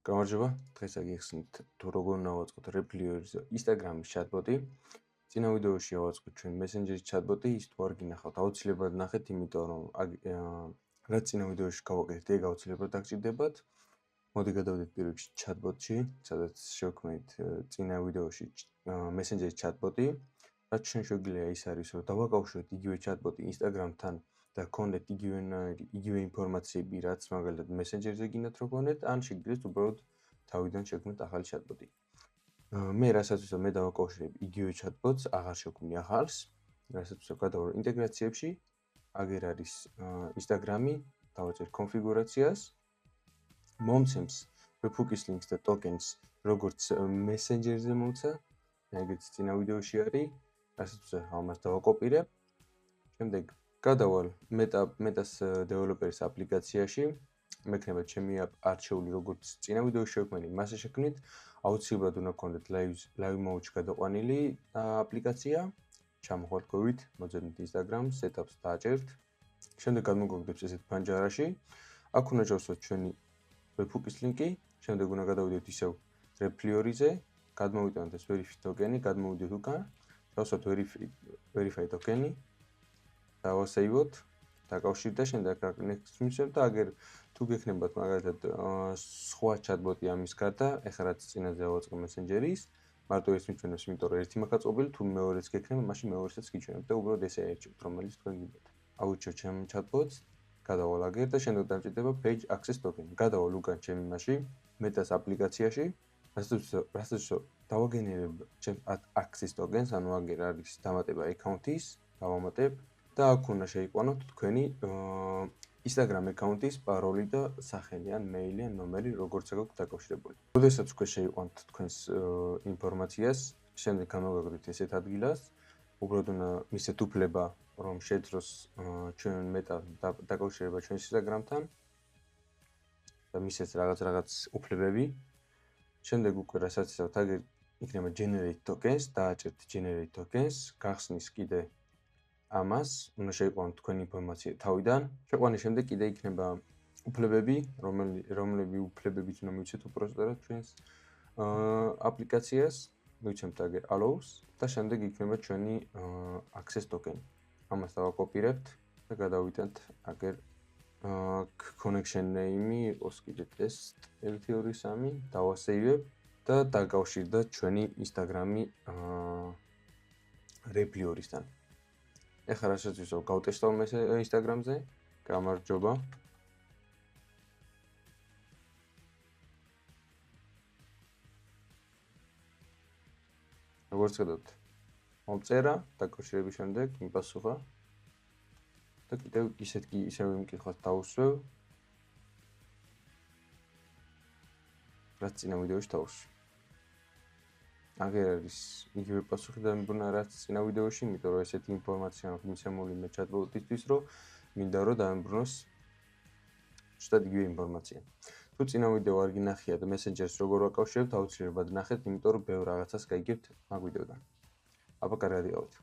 გამარჯობა, დღეს აგიხსნით თუ როგორ უნდა ავაწყოთ რეპლიორის Instagram-ის chatbot-ი. წინა ვიდეოში ავაწყოთ ჩვენ Messenger-ის chatbot-ი, ის თუ არ გინახავთ, აუცილებლად ნახეთ, იმიტომ რომ რაც წინა ვიდეოში გავაკეთეთ, ეგ აუცილებლად დაგჭირდებათ. მოდი გადავიდეთ პირველ რიგში chatbot-ში, სადაც შევქმნით წინა ვიდეოში Messenger-ის chatbot-ი. რაც ჩვენ შეგვიძლია ის არის, რომ დავაკავშიროთ იგივე chatbot-ი Instagram-თან და გქონდეთ იგივე ინფორმაციები, რაც მაგალითად Messenger-ზე გინდათ რომ გქონდეთ, ან შეგიძლიათ უბრალოდ თავიდან შეგქმნით ახალი chatbot-ი. მე რასაც ვთქვი, მე დავაკავშირებ იგივე chatbot-ს, აღარ შევქმნი ახალს, რასაც ვთქვი, გადავარ ინტეგრაციებში, აგერ არის Instagram-ი, დავაჭერ კონფიგურაციას, მომცემს webhook-ის links და tokens, როგორც Messenger-ზე მომცა, ეგეც წინა ვიდეოში არის, რასაც ვთქვი, ამას დავაკოპირებ. შემდეგ გადავალ Meta-ს დეველოპერის აპლიკაციაში, მექნება ჩემი არჩეული, როგორც წინა ვიდეოში შევქმნი, მასე შექმნით, აუცილებლად უნდა გქონდეთ live mode-ში გადაყვანილი აპლიკაცია, ჩამოხვალთ, მოძებნით Instagram, setup-ს დააჭერთ. შემდეგ გადმოგვიგდებს ესეთ ფანჯარაში. აქ უნდა ჩავსვათ ჩვენი webhook-ის ლინკი, შემდეგ უნდა გადავიდეთ ისევ Repliori-ზე, გადმოვიტანოთ ეს verify token-ი, გადმოვიდეთ უკან, ჩავსვათ verify token-ი. დავასეივოთ, დაკავშირდეთ და შემდეგ next მივსვამთ და აგერ თუ გექნებათ მაგალითად სხვა chatbot-ი ამის გარდა, ეხლა რაც წინაზე ავაწყე Messenger-ის, მარტო ეს მიჩვენებს, იმიტომ რომ ერთი მაქვს ყოფილი, თუ მეორეც გექნება, მაშინ მეორესაც გიჩვენებთ და უბრალოდ ესე აერჩევთ, რომელიც თქვენ გინდათ. ავირჩიოთ ჩემ chatbot-ს, გადავალ აგერ და შემდეგ დამჭირდება page access token. გადავალ უკან ჩემი მასში, Meta-ს აპლიკაციაში, რასაც დავაგენერებ ჩემ access token-ს, ანუ აგერ არის დამატება account-ის, დავამატებ და აქ უნდა შეიყვანოთ თქვენი Instagram account-ის paroli და სახელი ან მეილი ან ნომერი, როგორც გაქვთ დაკავშირებული. როდესაც უკვე შეიყვანთ თქვენს ინფორმაციას, შემდეგ გამოვაგდით ესეთ ადგილას, უბრალოდ უნდა მისცეთ უფლება, რომ შეძლოს ჩვენ Meta დაკავშირება ჩვენს Instagram-თან და მისცეთ რაღაც უფლებები. შემდეგ უკვე რასაც ისევ აგერ იქნება generate tokens, დააჭერთ generate tokens, გახსნის კიდე ამას, უნდა შეიყვანოთ თქვენი ინფორმაცია თავიდან. შეყვანის შემდეგ კიდე იქნება უფლებები, რომლები უფლებებით უნდა მივცეთ უპროსტად ჩვენს აპლიკაციას, მივცემთ აგერ allows და შემდეგ იქნება ჩვენი access token. ამას დავაკოპირებთ და გადავიტანთ აგერ connection name-ი იყოს კიდე test 1 2 3, დავასეივებ და დაკავშირდა ჩვენი Instagram-ი Repliori-სთან. ეხლა რასაც ვისაუბრ, გავტესტავ Instagram-ზე, გამარჯობა. როგორც ხედავთ, მომწერა, დაკავშირების შემდეგ მიპასუხა და კიდევ ისევ იმკითხავს დავუსვევ, რაც წინა ვიდეოში დავუსვი. აგერ არის იგივე პასუხი დამიბრუნა რაც წინა ვიდეოში, იმიტომ რომ ესეთი ინფორმაცია აქვს მიცემული მე chatbot-ისთვის, რომ მინდა რომ დამიბრუნოს ზუსტად იგივე ინფორმაცია. თუ წინა ვიდეო არ გინახიათ Messenger-ს როგორ ვაკავშირებთ, აუცილებლად ნახეთ, იმიტომ რომ ბევრ რაღაცას გაიგებთ მაგ ვიდეოდან. აბა კარგად იყავით.